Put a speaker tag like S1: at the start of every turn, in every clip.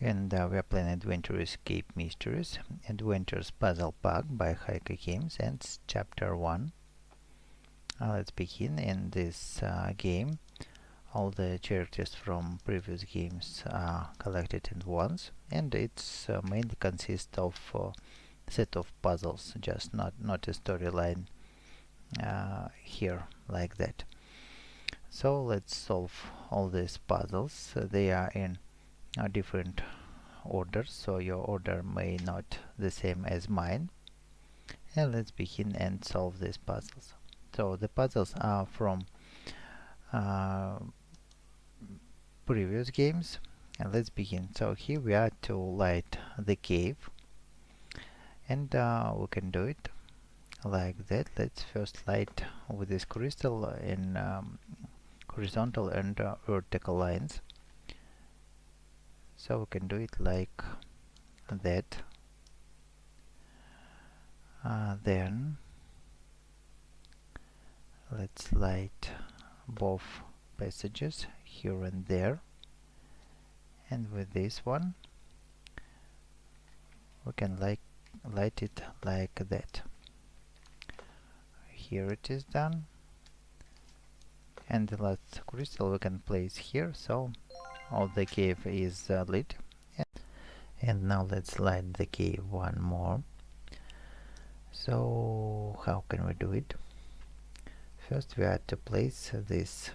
S1: And we are playing Adventure Escape Mysteries Adventures Puzzle Pack by HaikuGames, and it's Chapter 1. Let's begin. In this game, all the characters from previous games are collected in once, and it's mainly consists of a set of puzzles, just not a storyline here like that. So let's solve all these puzzles. They are in different orders, so your order may not the same as mine. And let's begin and solve these puzzles. So the puzzles are from previous games, and let's begin. So here we are to light the cave, and we can do it like that. Let's first light with this crystal in horizontal and vertical lines. So we can do it like that. Then let's light both passages here and there, and with this one we can light it like that. Here it is done, and the last crystal we can place here, so all the cave is lit. And now let's light the cave one more. So how can we do it? First we have to place this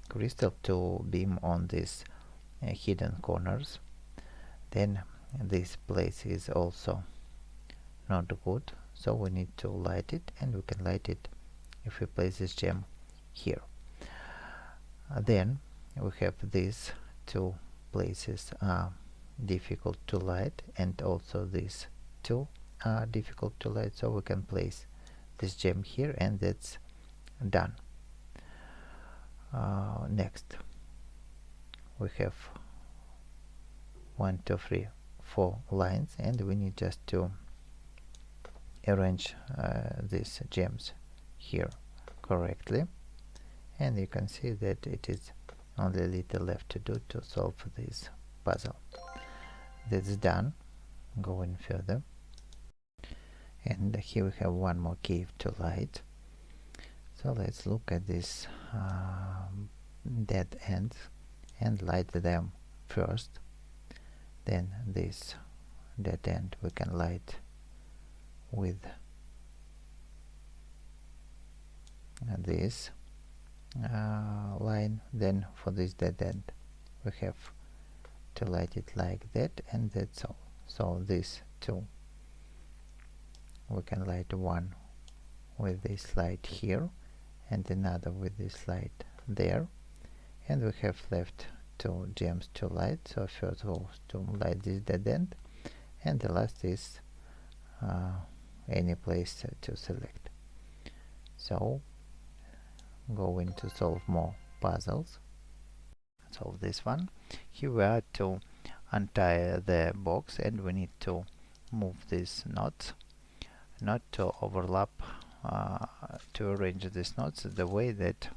S1: crystal to beam on these hidden corners. Then this place is also not good, so we need to light it, and we can light it if we place this gem here. Then we have these two places difficult to light, and also these two are difficult to light, so we can place this gem here, and that's done. Next we have 1, 2, 3, 4 lines, and we need just to arrange these gems here correctly, and you can see that it is only a little left to do to solve this puzzle. That's done. Going further, and here we have one more cave to light. So let's look at this dead ends and light them first. Then this dead end we can light with this line. Then for this dead end we have to light it like that, and that's all. So these two we can light one with this light here, and another with this light there, and we have left two gems to light. So first goes to light this dead end, and the last is any place to select. So going to solve more puzzles. Solve this one. Here we are to untie the box, and we need to move these knots, not to overlap, to arrange these knots the way that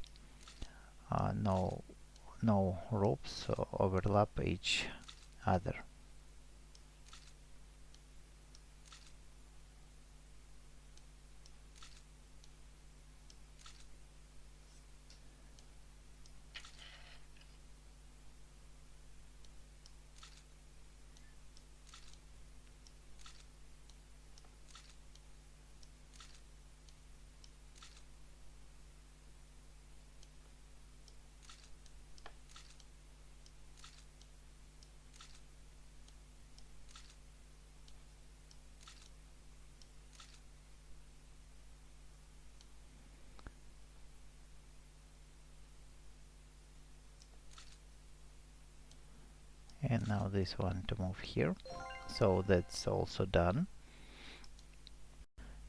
S1: no ropes overlap each other. And now this one to move here, so that's also done.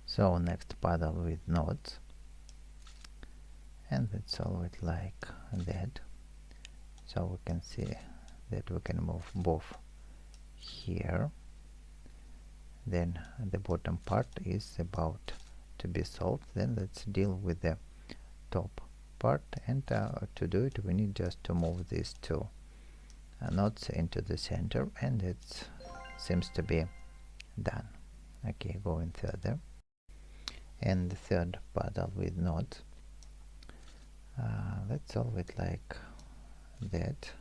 S1: So next puzzle with nodes, and let's solve it like that. So we can see that we can move both here. Then the bottom part is about to be solved. Then let's deal with the top part, and to do it we need just to move these two nodes into the center, and it seems to be done. Okay, going further, and the third puzzle with nodes, let's solve it like that.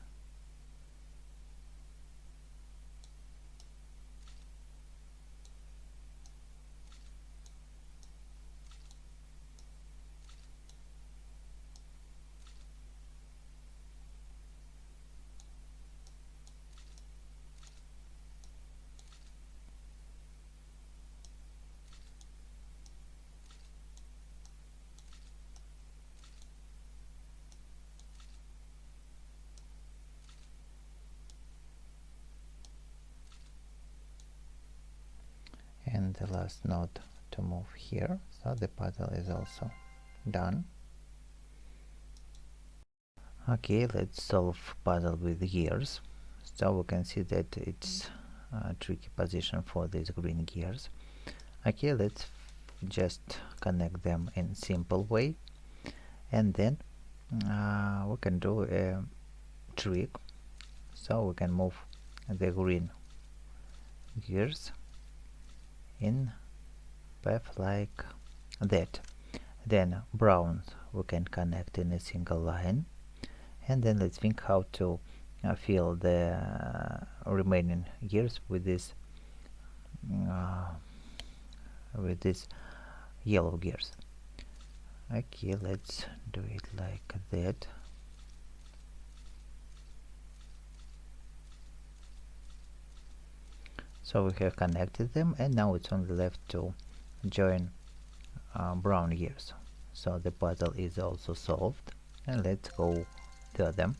S1: And the last node to move here, so the puzzle is also done. Okay, let's solve puzzle with gears. So we can see that it's a tricky position for these green gears. Okay, let's just connect them in simple way, and then we can do a trick, so we can move the green gears in path like that. Then brown we can connect in a single line, and then let's think how to fill the remaining gears with this yellow gears. Okay, let's do it like that. So we have connected them, and now it's only left to join brown gears. So the puzzle is also solved, and let's go to them.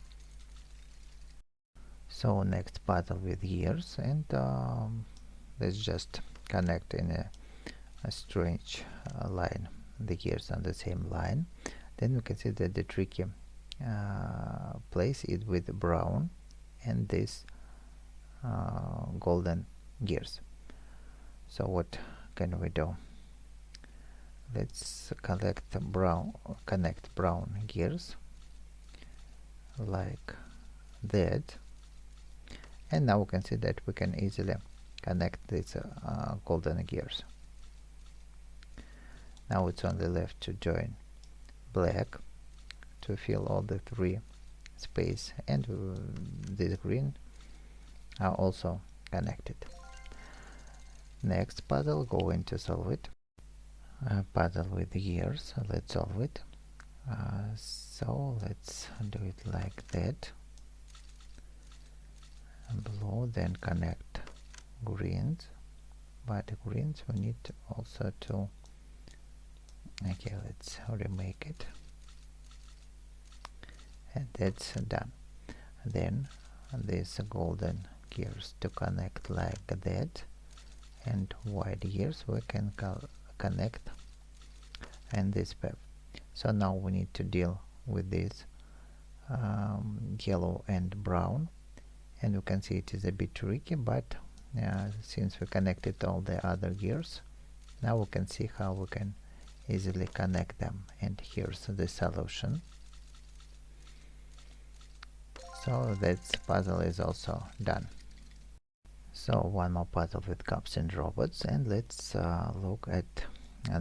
S1: So next puzzle with gears, and let's just connect in a strange line the gears on the same line. Then we can see that the tricky place is with brown and this golden gears. So what can we do? Let's connect brown gears like that, and now we can see that we can easily connect these golden gears. Now it's only left to join black to fill all the three space, and this green are also connected. Next puzzle, going to solve it. Puzzle with gears, let's solve it. So let's do it like that. Blue, then connect greens, but the greens we need also to, okay, let's remake it, and that's done. Then these golden gears to connect like that, and white gears we can connect in this path. So now we need to deal with this yellow and brown, and you can see it is a bit tricky, but since we connected all the other gears, now we can see how we can easily connect them, and here's the solution. So that puzzle is also done. So one more puzzle with cops and robots, and let's look at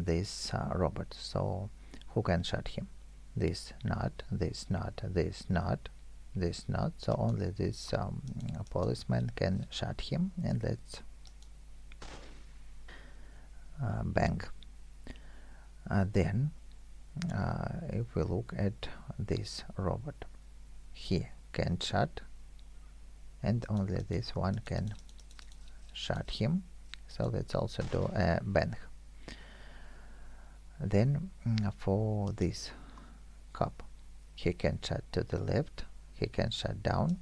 S1: this robot. So who can shut him? This not, this not, this not, this not. So only this policeman can shut him, and let's bang. Then if we look at this robot, he can shut, and only this one can shut him. So let's also do a bang. Then for this cop, he can shut to the left, he can shut down,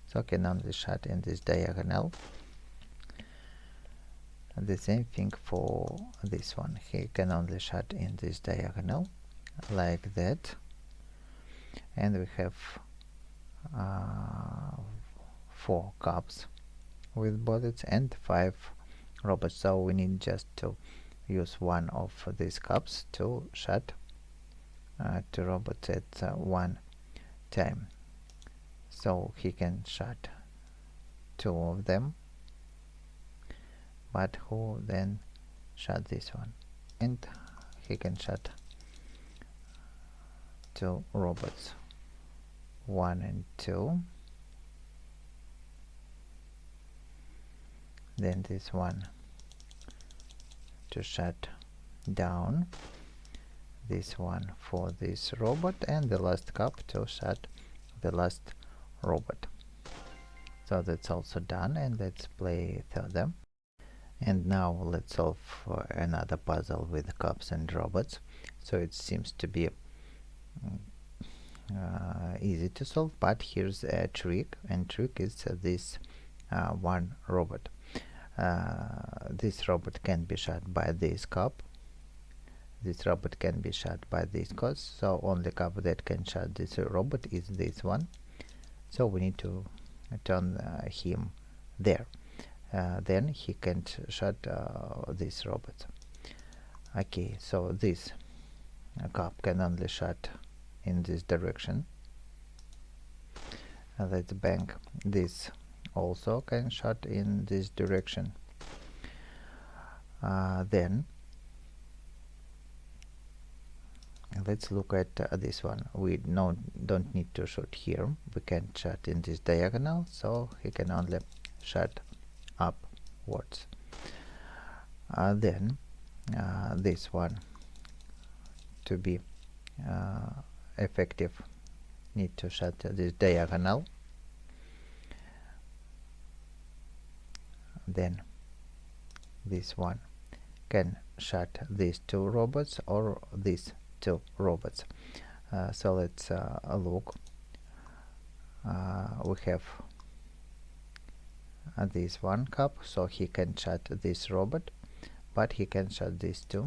S1: so can only shut in this diagonal. And the same thing for this one, he can only shut in this diagonal like that. And we have 4 cops with bullets and 5 robots, so we need just to use one of these cups to shut 2 robots at one time. so he can shut two of them, but who then shut this one? And he can shut two robots, 1 and 2. Then this one to shut down, this one for this robot, and the last cup to shut the last robot. So that's also done, and let's play further. And now let's solve another puzzle with cups and robots. So it seems to be easy to solve, but here's a trick, and trick is this one robot. This robot can be shut by this cup. This robot can be shut by this cup. So only cup that can shut this robot is this one. So we need to turn him there. Then he can shut this robot. Okay, so this cup can only shut in this direction. Let's bank this also can shut in this direction. Then let's look at this one. We don't need to shut here. We can shut in this diagonal, so he can only shut upwards. Then this one, to be effective, need to shut this diagonal. Then this one can shut these two robots or these two robots. So let's look. We have this one cup, so he can shut this robot, but he can shut these two,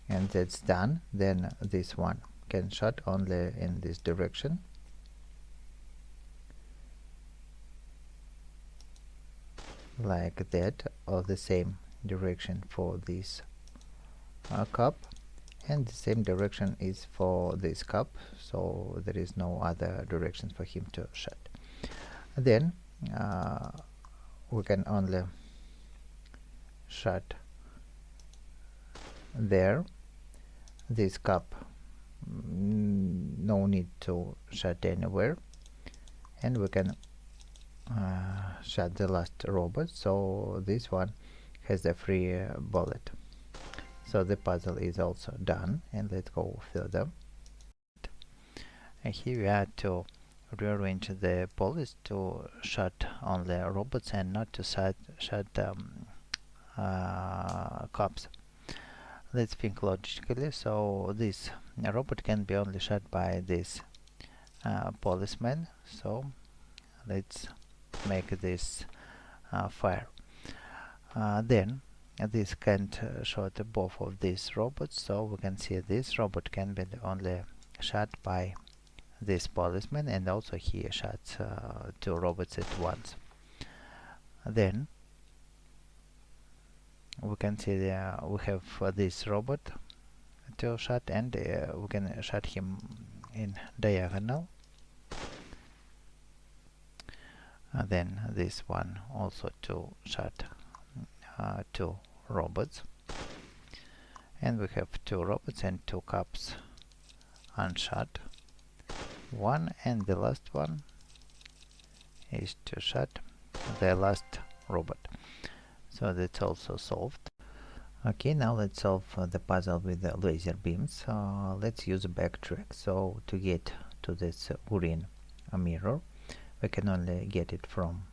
S1: and that's done. Then this one can shut only in this direction. Like that, or the same direction for this cup, and the same direction is for this cup, so there is no other direction for him to shut. Then we can only shut there. This cup, no need to shut anywhere, and we can shut the last robot, so this one has a free bullet. So the puzzle is also done, and let's go further. And here we are to rearrange the pulleys to shut only robots and not to shut cups. Let's think logically. So this robot can be only shut by this policeman, so let's make this fire. Then this can't shut both of these robots, so we can see this robot can be only shut by this policeman, and also he shuts two robots at once. Then we can see we have this robot to shut, and we can shut him in diagonal. Then this one also to shut two robots, and we have two robots and two cups unshut. One, and the last one is to shut the last robot. So that's also solved. Okay, now let's solve the puzzle with the laser beams. Let's use a backtrack. So to get to this green mirror, we can only get it from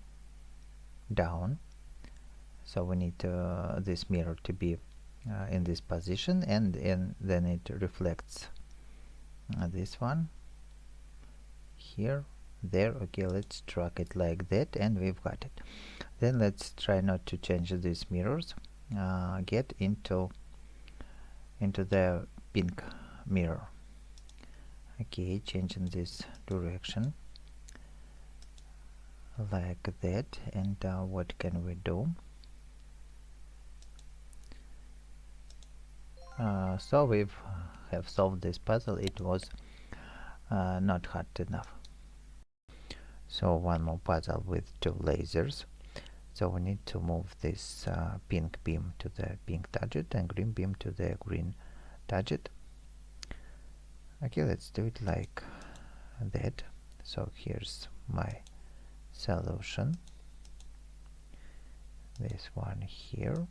S1: down. So we need this mirror to be in this position, and then it reflects this one here, there. Okay, let's track it like that, and we've got it. Then let's try not to change these mirrors. Get into the pink mirror. Okay, changing this direction like that, and what can we do? So we have solved this puzzle. It was not hard enough. So one more puzzle with two lasers. So we need to move this pink beam to the pink target and green beam to the green target. Okay, let's do it like that. So here's my solution. This one here,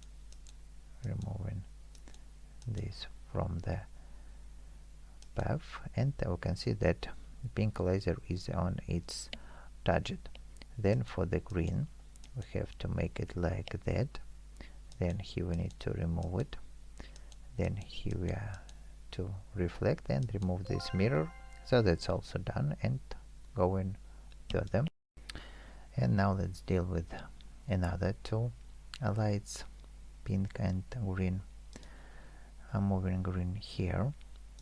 S1: removing this from the path, and we can see that pink laser is on its target. Then for the green we have to make it like that. Then here we need to remove it. Then here we are to reflect and remove this mirror. So that's also done, and going to them. And now let's deal with another two lights, pink and green. I'm moving green here.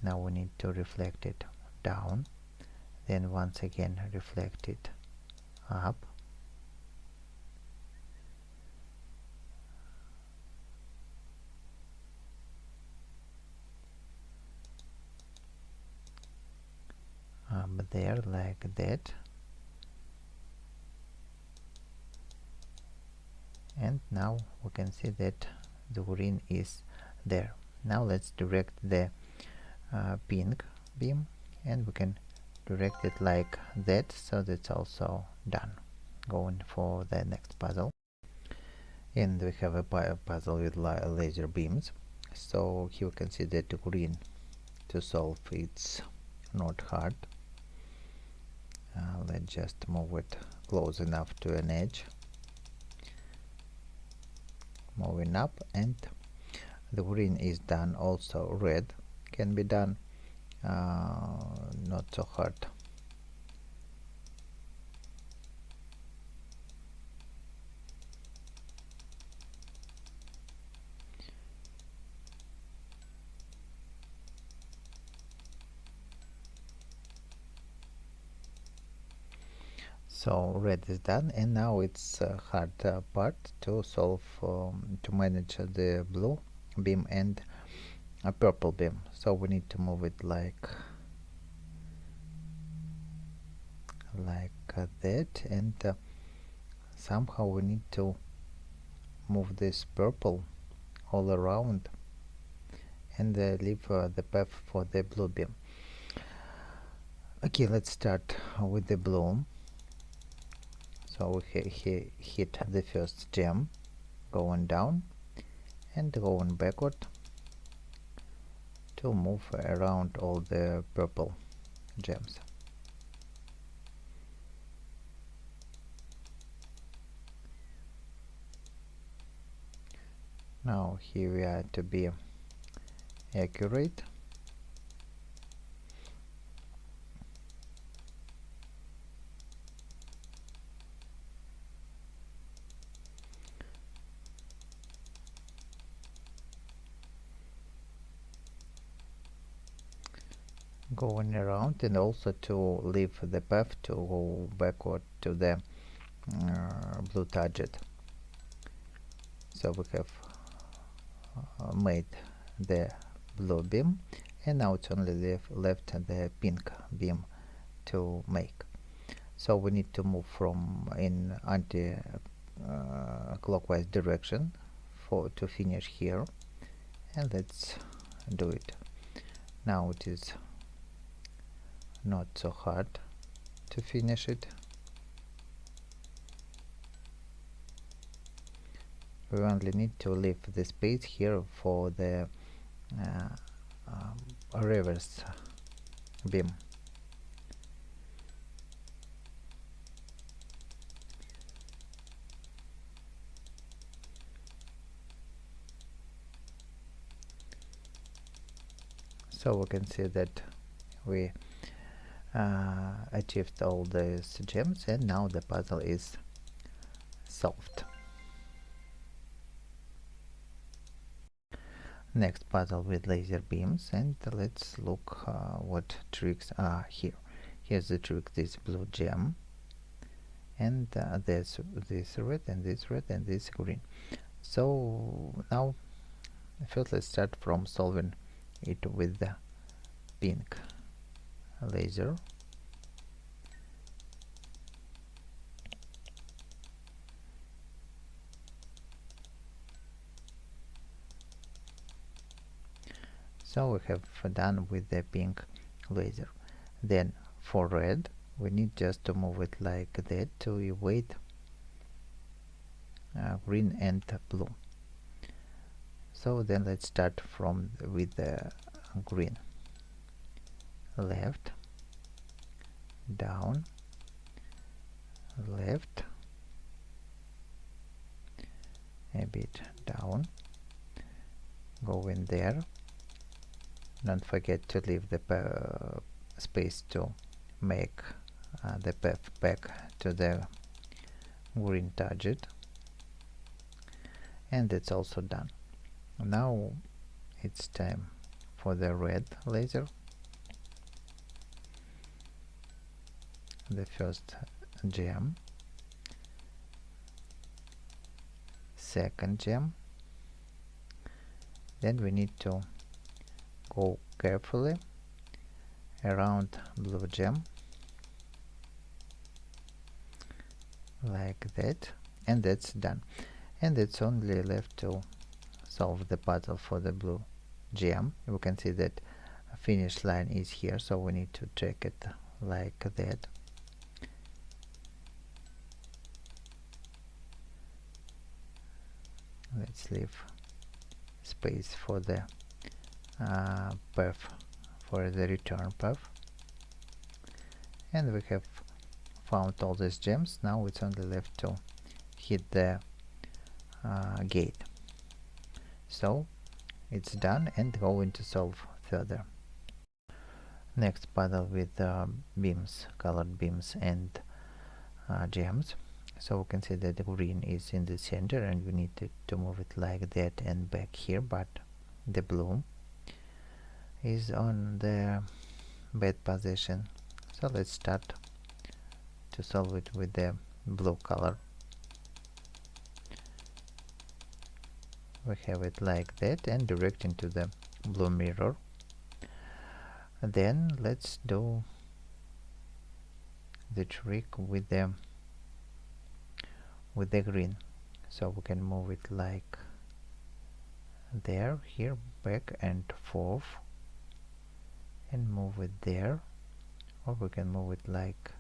S1: Now we need to reflect it down, then once again reflect it up. There, like that. And now we can see that the green is there. Now let's direct the pink beam, and we can direct it like that, so that's also done. Going for the next puzzle, and we have a puzzle with laser beams. So here we can see that the green, to solve, it's not hard. Let's just move it close enough to an edge, moving up, and the green is done. Also red can be done, not so hard. So red is done, and now it's a hard part to solve, to manage the blue beam and a purple beam. So we need to move it like that, and somehow we need to move this purple all around and leave the path for the blue beam. Okay, let's start with the blue. So we hit the first gem, going down and going backward to move around all the purple gems. Now here we are to be accurate. Going around, and also to leave the path to go backward to the blue target. So we have made the blue beam, and now it's only left the pink beam to make. So we need to move from in anti-clockwise direction to finish here, and let's do it. Now it is not so hard to finish it. We only need to leave the space here for the reverse beam. So we can see that we achieved all these gems, and now the puzzle is solved. Next puzzle with laser beams, and let's look what tricks are here. Here's the trick: this blue gem, and there's this red, and this red, and this green. So now first let's start from solving it with the pink laser. So we have done with the pink laser. Then for red we need just to move it like that to evade green and blue. So then let's start with the green. Left, down, left, a bit down, go in there. Don't forget to leave the space to make the path back to the green target, and it's also done. Now it's time for the red laser. The first gem, second gem, then we need to go carefully around blue gem like that, and that's done. And it's only left to solve the puzzle for the blue gem. You can see that a finish line is here, so we need to check it like that. Let's leave space for the path, for the return path, and we have found all these gems. Now it's only left to hit the gate. So it's done, and going to solve further. Next puzzle with beams, colored beams and gems. So we can see that the green is in the center, and we need to move it like that and back here, but the blue is on the bad position. So let's start to solve it with the blue color. We have it like that and direct into the blue mirror. Then let's do the trick with the green. So we can move it like there, here, back and forth, and move it there, or we can move it like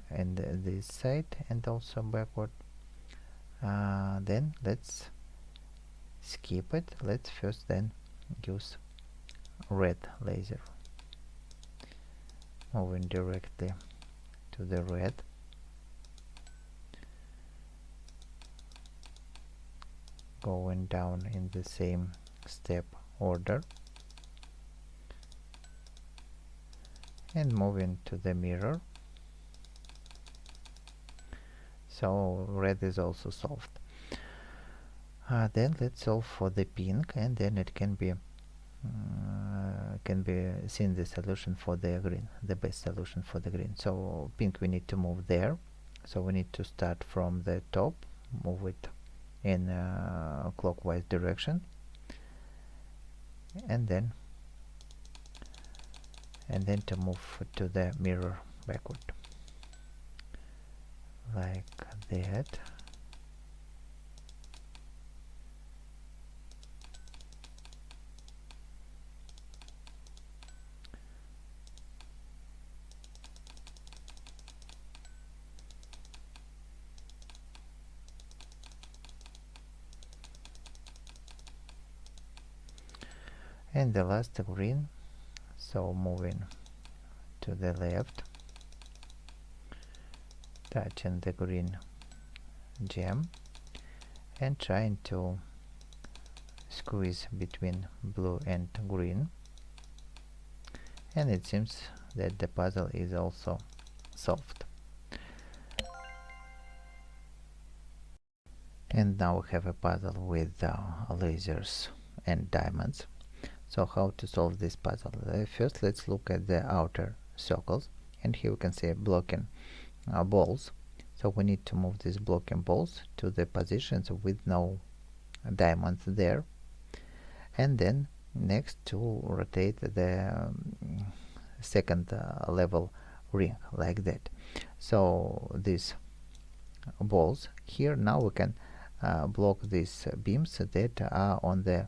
S1: and this side and also backward. Then let's skip it. Let's first then use red laser, moving directly to the red. Going down in the same step order and moving to the mirror. So red is also solved. Then let's solve for the pink, and then it can be seen the solution for the green, the best solution for the green. So pink we need to move there, so we need to start from the top, move it in clockwise direction, and then to move to the mirror backward like that. And the last green, so moving to the left, touching the green gem and trying to squeeze between blue and green, and it seems that the puzzle is also solved. And now we have a puzzle with lasers and diamonds. So how to solve this puzzle? First let's look at the outer circles, and here we can see blocking balls. So we need to move these blocking balls to the positions with no diamonds there, and then next to rotate the second level ring like that. So these balls here, now we can block these beams that are on the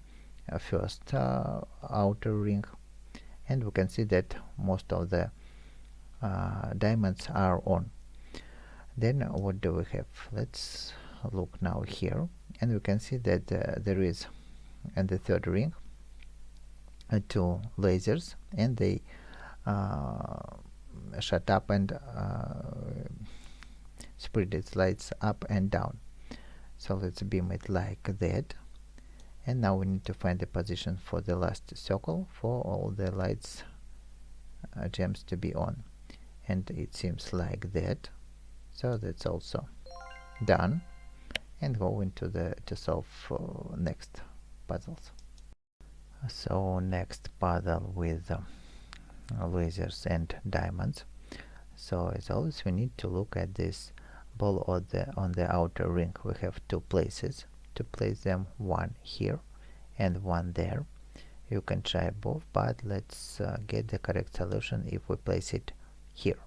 S1: first outer ring, and we can see that most of the diamonds are on. Then what do we have? Let's look now here, and we can see that there is in the third ring two lasers, and they shut up and spread its lights up and down. So let's beam it like that, and now we need to find the position for the last circle for all the lights gems to be on, and it seems like that. So that's also done, and go into to solve next puzzles. So next puzzle with lasers and diamonds. So as always, we need to look at this ball on the outer ring. We have two places to place them, one here and one there. You can try both, but let's get the correct solution if we place it here.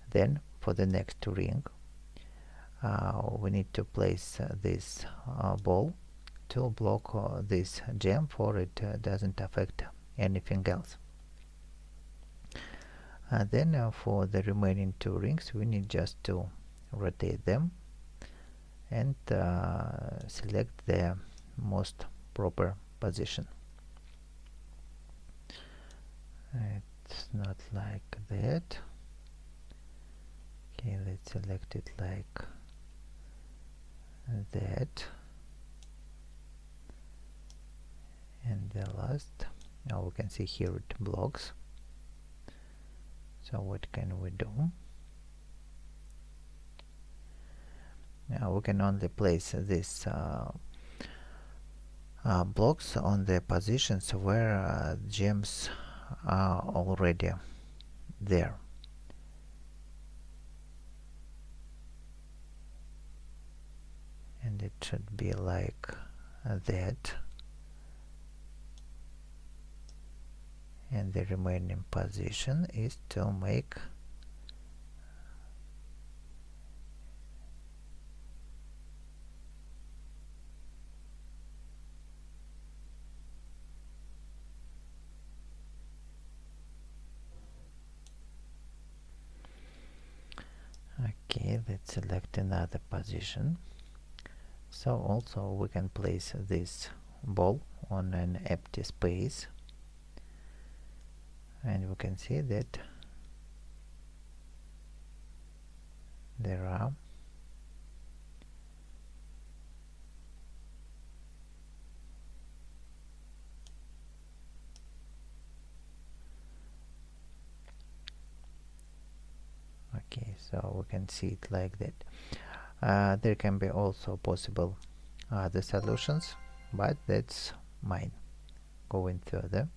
S1: Then for the next ring, we need to place this ball to block this gem, for it doesn't affect anything else. Then for the remaining two rings, we need just to rotate them and select the most proper position. It's not like that. Okay, let's select it like that. And the last, now we can see here it blocks. So what can we do? Now we can only place these blocks on the positions where gems are already there. And it should be like that. And the remaining position is to make okay, let's select another position. So also we can place this ball on an empty space, and we can see that there are okay, so we can see it like that. There can be also possible other solutions, but that's mine. Going further.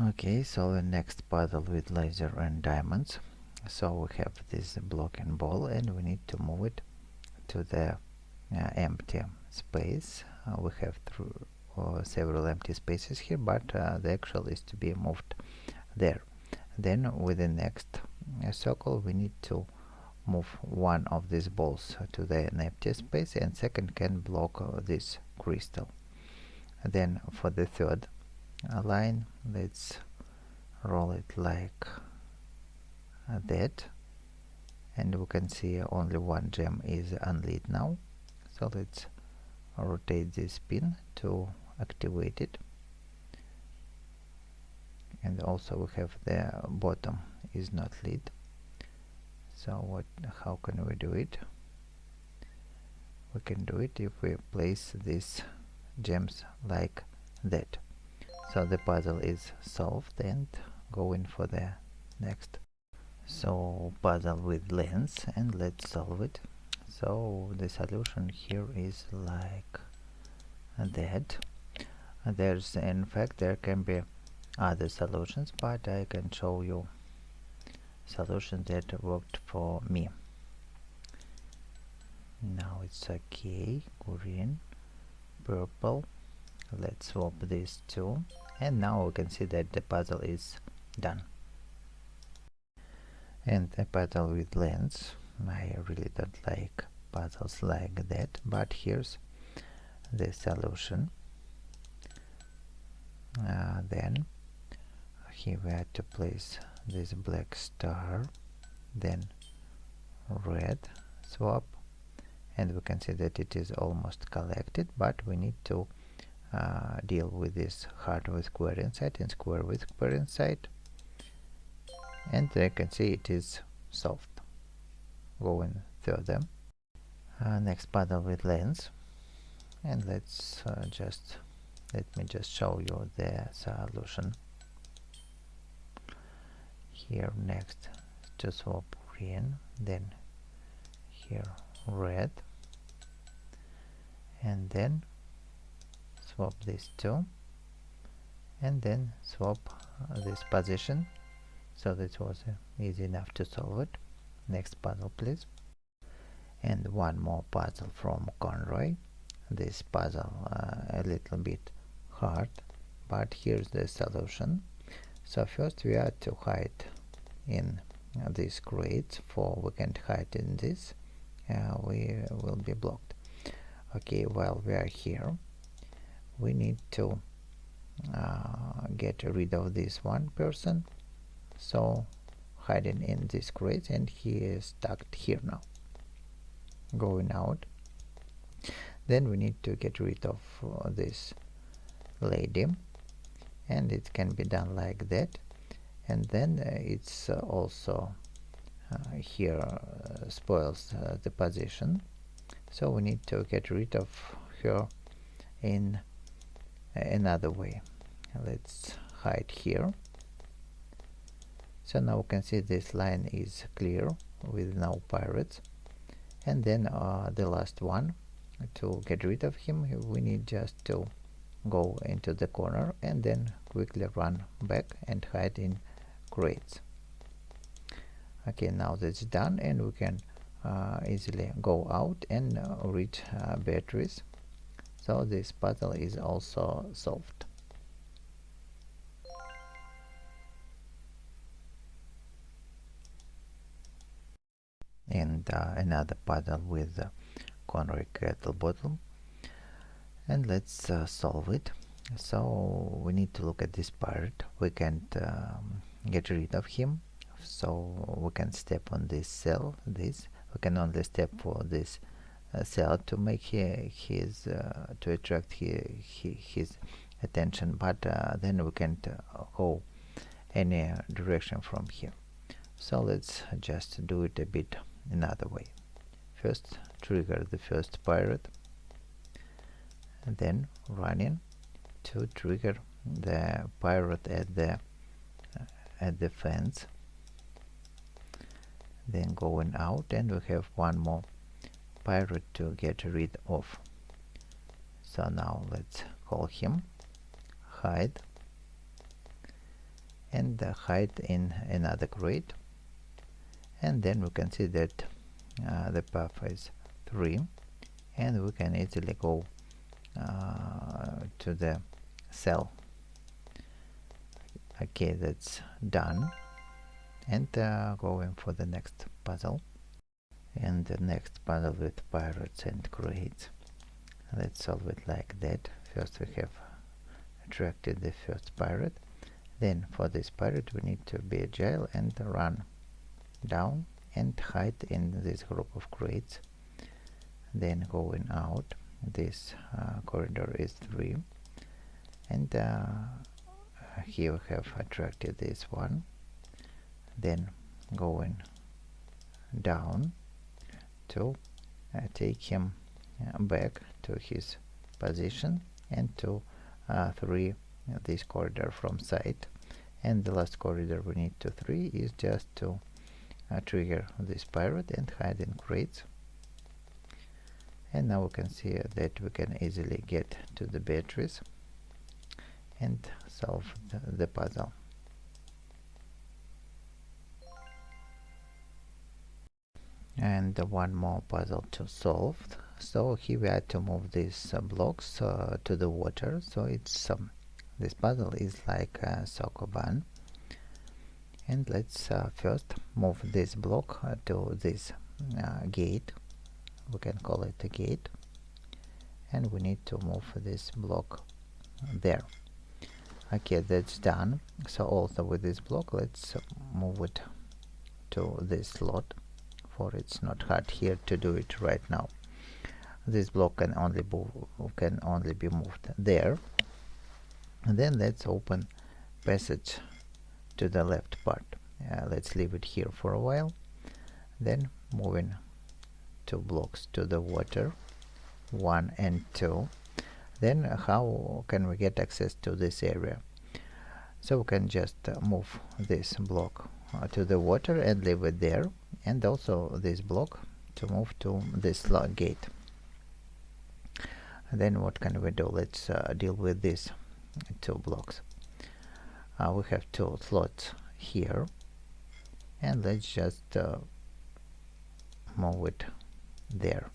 S1: Okay, so the next puzzle with laser and diamonds. So we have this blocking ball, and we need to move it to the empty space. We have several empty spaces here, but the actual is to be moved there. Then with the next circle, we need to move one of these balls to the empty space, and second can block this crystal. Then for the third line, let's roll it like that, and we can see only one gem is unlit now. So let's rotate this pin to activate it, and also we have the bottom is not lit. So how can we do it? We can do it if we place these gems like that. So the puzzle is solved, and going for the next. So puzzle with lens, and let's solve it. So the solution here is like that. There's, in fact, there can be other solutions, but I can show you solution that worked for me. Now it's okay. Green, purple. Let's swap these two, and now we can see that the puzzle is done. And a puzzle with lens. I really don't like puzzles like that, but here's the solution. Then here we had to place this black star, then red swap, and we can see that it is almost collected, but we need to deal with this heart with square inside and square with square inside, and you can see it is solved. Going further, next puzzle with lens, and let's let me just show you the solution. Here next to swap green, then here red, and then swap these two, and then swap this position. So that was easy enough to solve it. Next puzzle please. And one more puzzle from Conroy. This puzzle a little bit hard, but here's the solution. So first we have to hide in these crates, for we can't hide in this, we will be blocked. Okay, while we are here we need to get rid of this one person, so hiding in this crate, and he is stuck here now. Going out, then we need to get rid of this lady, and it can be done like that, and then it's also here spoils the position, so we need to get rid of her in another way. Let's hide here. So now we can see this line is clear with no pirates, and then the last one, to get rid of him we need just to go into the corner and then quickly run back and hide in crates. Okay, now that's done, and we can easily go out and reach batteries. So this puzzle is also solved. And another puzzle with Conroy kettle bottle, and let's solve it. So we need to look at this pirate. We can't get rid of him, so we can step on this cell. We can only step for this cell to make his to attract his attention, but then we can't go any direction from here. So let's just do it a bit another way. First trigger the first pirate, and then running to trigger the pirate at the fence, then going out, and we have one more pirate to get rid of. So now let's call him, hide, and hide in another crate, and then we can see that the path is 3, and we can easily go to the cell. Okay, that's done, and going for the next puzzle. And the next puzzle with pirates and crates. Let's solve it like that. First we have attracted the first pirate, then for this pirate we need to be agile and run down and hide in this group of crates, then going out. This corridor is 3, and here we have attracted this one, then going down to take him back to his position, and to free this corridor from sight. And the last corridor we need to free is just to trigger this pirate and hide in crates. And now we can see that we can easily get to the batteries and solve the puzzle. And one more puzzle to solve. So here we had to move these blocks to the water. So it's this puzzle is like a Sokoban, And let's first move this block to this gate. We can call it a gate, and we need to move this block there. Okay, that's done. So also with this block, let's move it to this slot, for it's not hard here to do it right now. This block can only be moved there. And then let's open passage to the left part. Let's leave it here for a while. Then moving 2 blocks to the water, 1 and 2. Then how can we get access to this area? So we can just move this block to the water and leave it there, and also this block to move to this gate. And then what can we do? Let's deal with these 2 blocks. We have 2 slots here, and let's just move it there.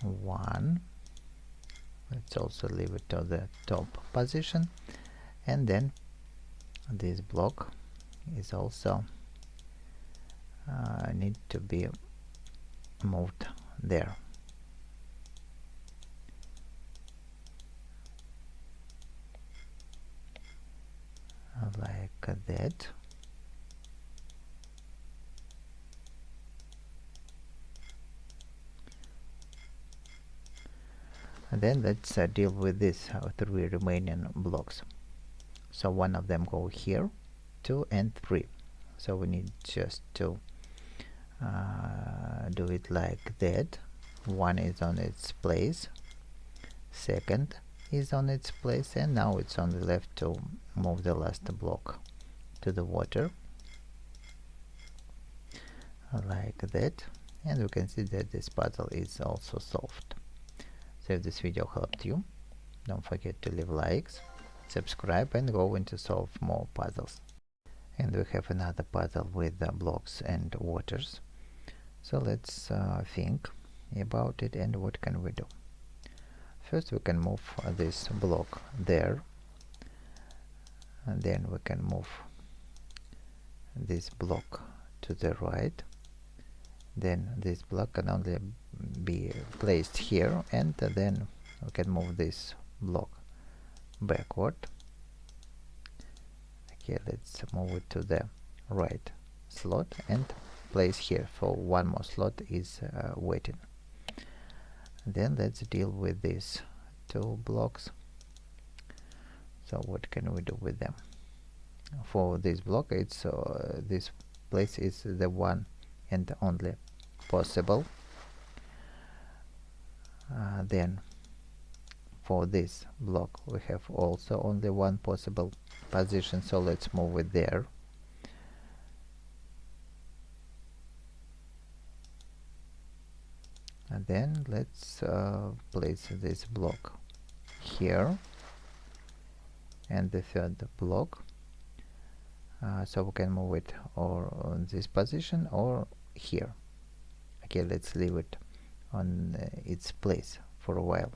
S1: One. Let's also leave it to the top position, and then this block is also need to be moved there. Like that. And then let's deal with these 3 remaining blocks. So one of them go here, 2 and 3. So we need just to do it like that. One is on its place, second is on its place, and now it's only left to move the last block to the water, like that. And we can see that this puzzle is also solved. So if this video helped you, don't forget to leave likes, subscribe, and go in to solve more puzzles. And we have another puzzle with blocks and waters. So let's think about it, and what can we do. First we can move this block there, and then we can move this block to the right. Then this block can only be placed here, and then we can move this block backward. Okay, let's move it to the right slot and place here, for one more slot is waiting. Then let's deal with these 2 blocks. So what can we do with them? For this block, it's this place is the one and only possible. Then for this block we have also only one possible position, so let's move it there. And then let's place this block here, and the 3rd block, so we can move it or on this position or here. Okay, let's leave it on its place for a while.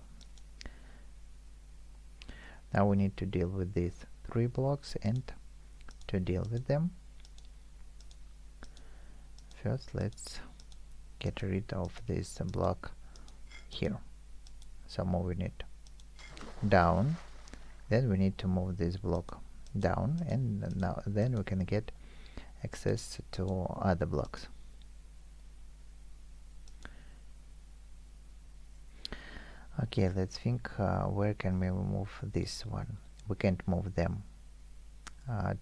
S1: Now we need to deal with these 3 blocks, and to deal with them, first let's get rid of this block here. So moving it down, then we need to move this block down, and now then we can get access to other blocks. Okay, let's think where can we move this one. We can't move them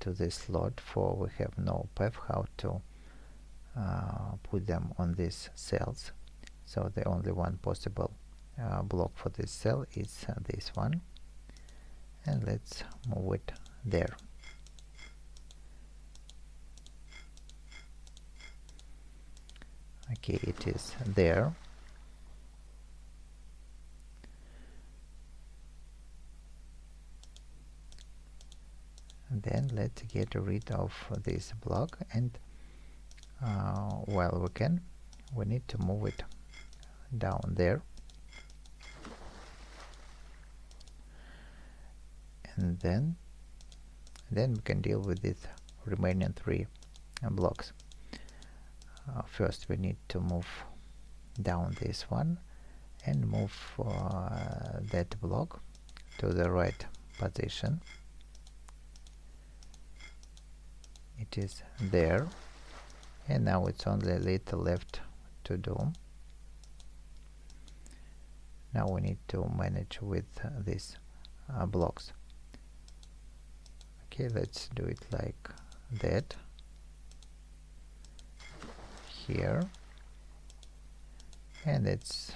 S1: to this slot, for we have no path how to put them on these cells. So the only one possible block for this cell is this one, and let's move it there. Okay, it is there. And then let's get rid of this block, and while we need to move it down there. and then we can deal with these remaining 3 blocks. First we need to move down this one and move that block to the right position. It is there, and now it's only a little left to do. Now we need to manage with these blocks. Okay, let's do it like that. Here, and it's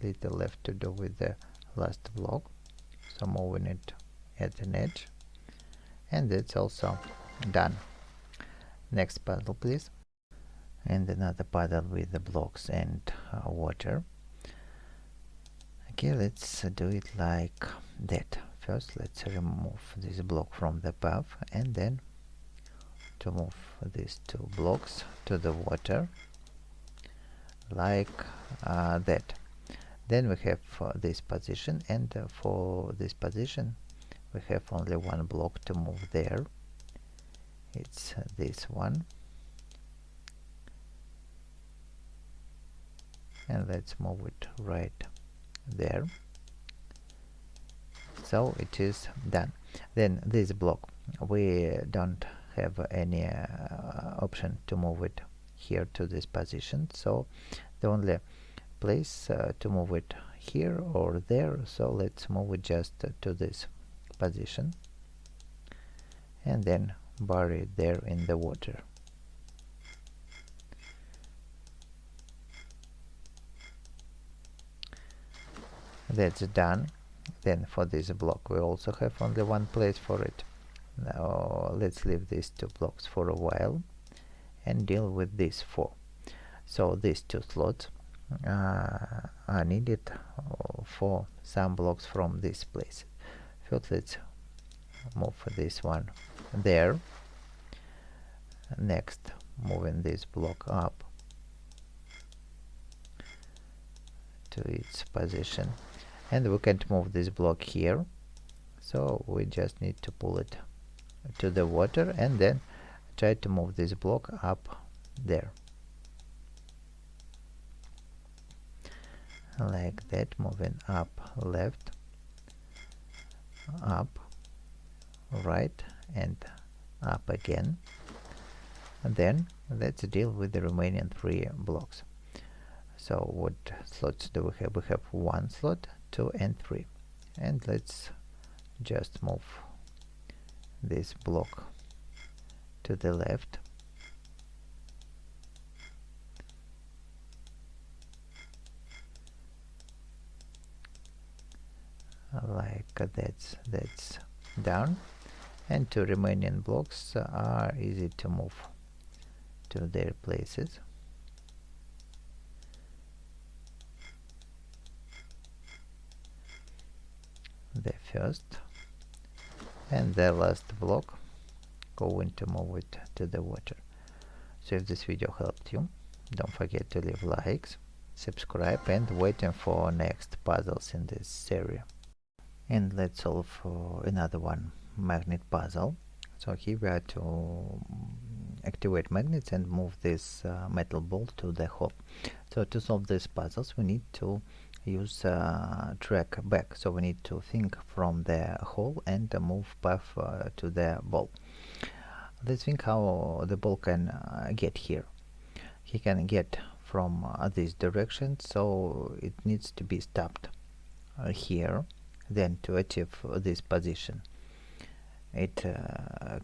S1: little left to do with the last block, so moving it at an edge, and it's also done. Next puzzle, please. And another puzzle with the blocks and water. Okay, let's do it like that. First let's remove this block from the path, and then to move these 2 blocks to the water like that. Then we have this position, and for this position we have only 1 block to move there. It's this one, and let's move it right there. So it is done. Then this block, we don't have any option to move it here to this position, so the only place to move it here or there, so let's move it just to this position and then bury it there in the water. That's done. Then for this block we also have only 1 place for it. Now let's leave these 2 blocks for a while and deal with these 4. So these 2 slots are needed for some blocks from this place. First let's move this one there. Next, moving this block up to its position, and we can't move this block here, so we just need to pull it to the water and then try to move this block up there like that, moving up, left, up, right, and up again. And then let's deal with the remaining 3 blocks. So what slots do we have? We have 1 slot, 2 and 3, and let's just move this block to the left like that's down, and 2 remaining blocks are easy to move to their places. The first and the last block going to move it to the water. So if this video helped you, don't forget to leave likes, subscribe, and waiting for next puzzles in this area. And let's solve another one, magnet puzzle. So here we are to activate magnets and move this metal ball to the hole. So to solve these puzzles we need to use track back, so we need to think from the hole and move path to the ball. Let's think how the ball can get here. He can get from this direction, so it needs to be stopped here. Then to achieve this position, it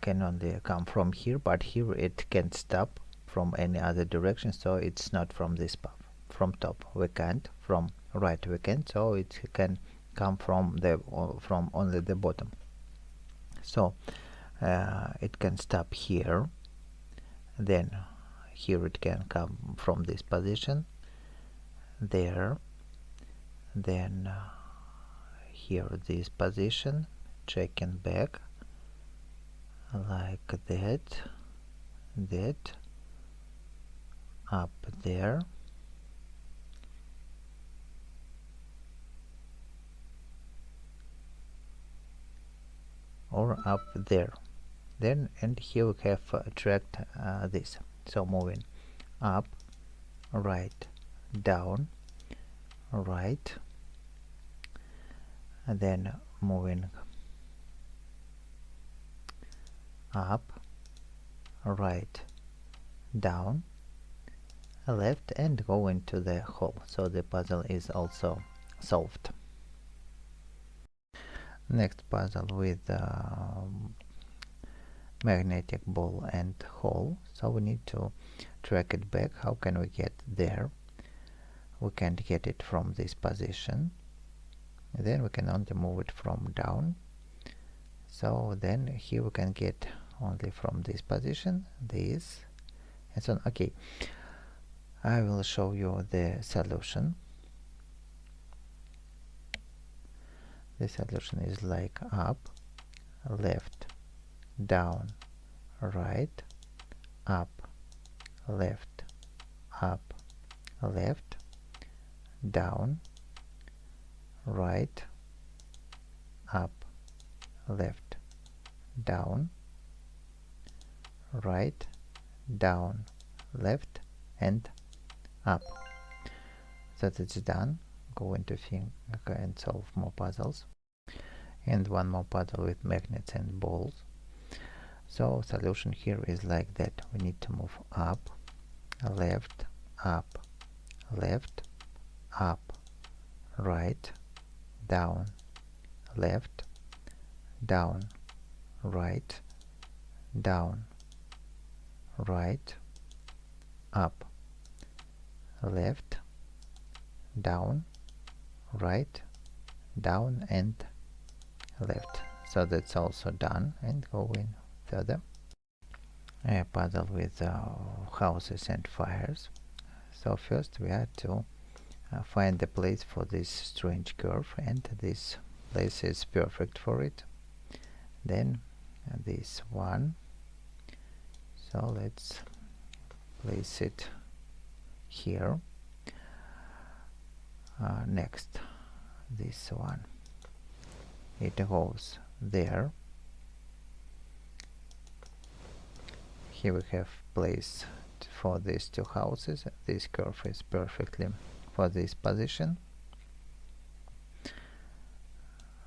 S1: can only come from here, but here it can stop from any other direction, so it's not from this path. From top we can't, from right we can, so it can come from the from only the bottom. So it can stop here, then here it can come from this position, there, then here this position, checking back like that, up there, or up there. Then and here we have tracked this. So moving up, right, down, right, and then moving up, right, down, left, and go into the hole. So the puzzle is also solved. Next puzzle with magnetic ball and hole. So we need to track it back. How can we get there? We can't get it from this position. Then we can only move it from down. So then here we can get only from this position, this, and so on. Okay, I will show you the solution. The solution is like up, left, down, right, up, left, up, left, down, right, up, left, down, right, down, left, and up. That it's done. Go into thing and solve more puzzles, and one more puzzle with magnets and balls. So solution here is like that. We need to move up, left, up, left, up, right, down, left, down, right, down, right, up, left, down, right, down, and left. So that's also done, and going further. A puzzle with houses and fires. So first we have to find the place for this strange curve, and this place is perfect for it. Then this one. So let's place it here. Next, this one. It goes there. Here we have place for these two houses. This curve is perfectly for this position.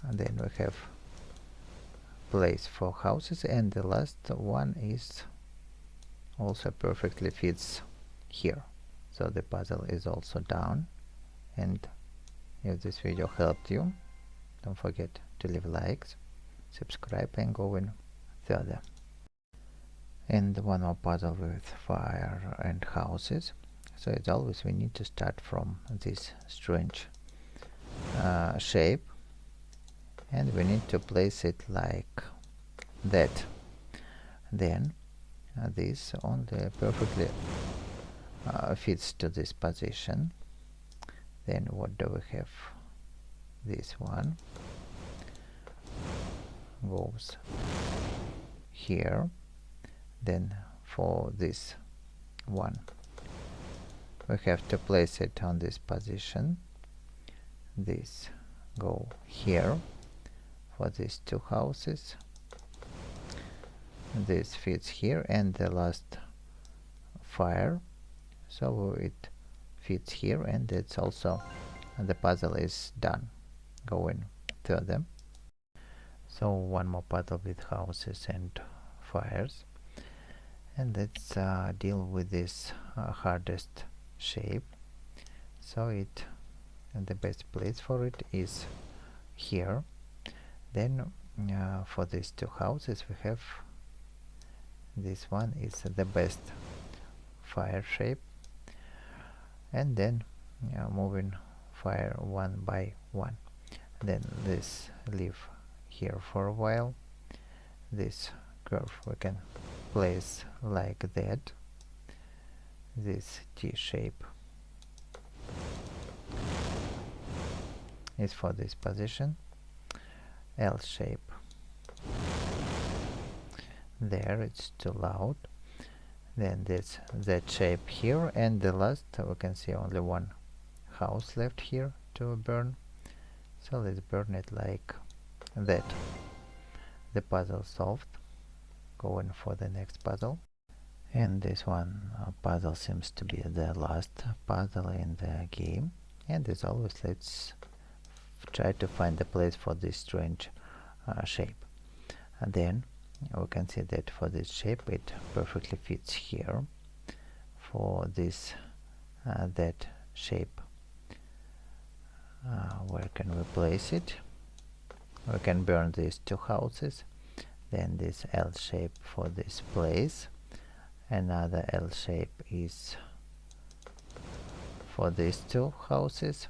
S1: And then we have place for houses, and the last one is also perfectly fits here. So the puzzle is also done. And if this video helped you, don't forget to leave likes, subscribe, and go in further. And one more puzzle with fire and houses. So as always, we need to start from this strange shape, and we need to place it like that. Then this only perfectly fits to this position. Then what do we have? This one goes here. Then for this one, we have to place it on this position. This go here for these two houses. This fits here, and the last fire, so it fits here, and it's also the puzzle is done. Going further. So one more puzzle with houses and fires, and let's deal with this hardest shape. So it, and the best place for it is here. Then for these two houses we have this one is the best fire shape, and then moving fire one by one. Then this leave here for a while. This curve we can place like that. This T shape is for this position. L shape there, it's too loud. Then this Z shape here, and the last we can see only one house left here to burn. So let's burn it like that. the puzzle solved. Going for the next puzzle. And this one puzzle seems to be the last puzzle in the game. And as always, let's try to find a place for this strange shape. And then we can see that for this shape it perfectly fits here. For this that shape, where can we place it? We can burn these two houses. Then this L shape for this place. Another L shape is for these two houses.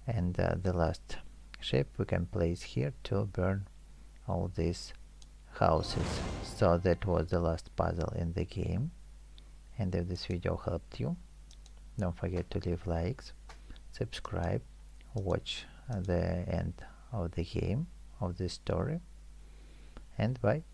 S1: And the last shape we can place here to burn all these houses. So that was the last puzzle in the game. And if this video helped you, don't forget to leave likes, subscribe, watch the end of the game, of the story, and bye.